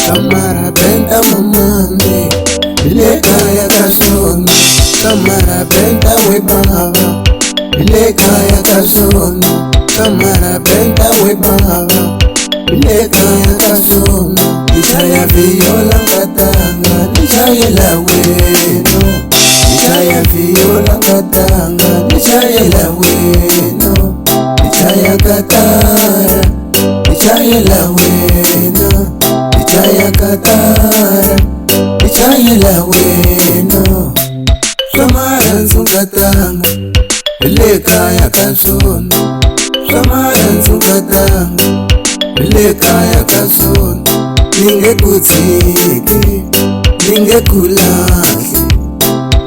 Samara benta mamande ileka ya kasoni. Samara benta we baba ileka ya kasoni. Samara benta we baba ileka ya kasoni. Ishaya viola ngatanga nishaye la weno. Ishaya viola ngatanga nishaye la weno. Ishaya katara nishaye la weno. Ishaya katara nishaye la weno. Samara nzungatanga ileka ya kasoni. Samara nzungatanga ileka ya kasoni. Ningekutsiki, ningekulahle,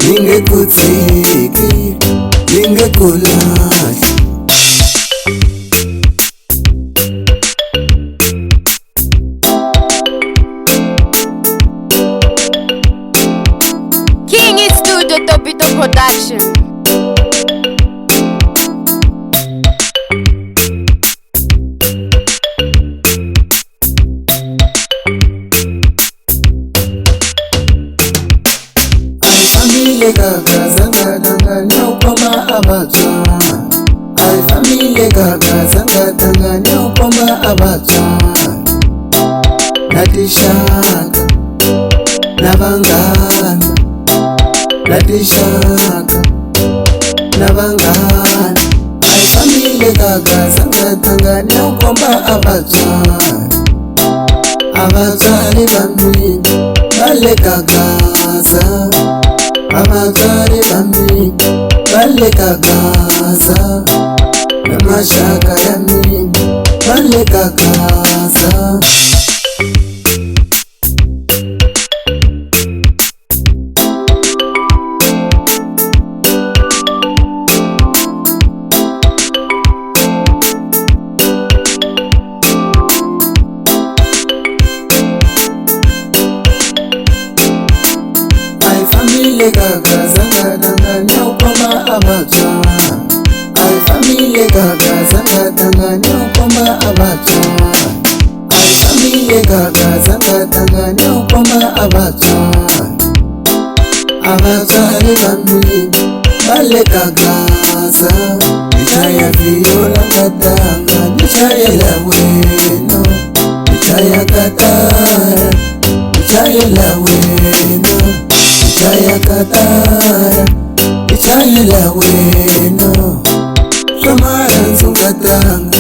ningekutsiki, ningekulahle. King It Studio Topito Production. Family gaga zanga danga nyokoma abacha. Ay family gaga zanga danga nyokoma abacha. Natishaka nabangana, natishaka nabangana. Ay family gaga zanga danga nyokoma abacha. Abazali bami bale gagaza. Abazali bami bale gagaza. Namashaka yami bale gagaza. Family gaga zanga danga nyokoma abacha. Ay family gaga zanga danga nyokoma abacha. Ay family gaga zanga danga nyokoma abacha. Abazali bami bale gagaza. Ishaya viola ngatanga nishaye la weno. Ishaya katara nishaye la weno. Ishaya katara nishaye la weno. Samara nzungatanga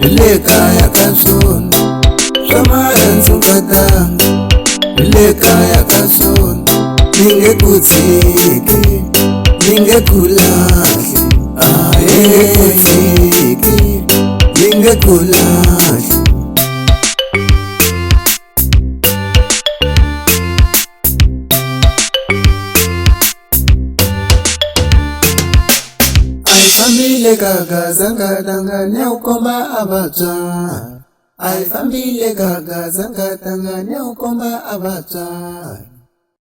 ileka ya kasoni. Samara nzungatanga ileka ya kasoni. Ningekutsiki, ningekulahle, ningekutsiki, ningekulahle. Family gaga zanga danga nyokoma abacha. Ay family gaga zanga danga nyokoma abacha.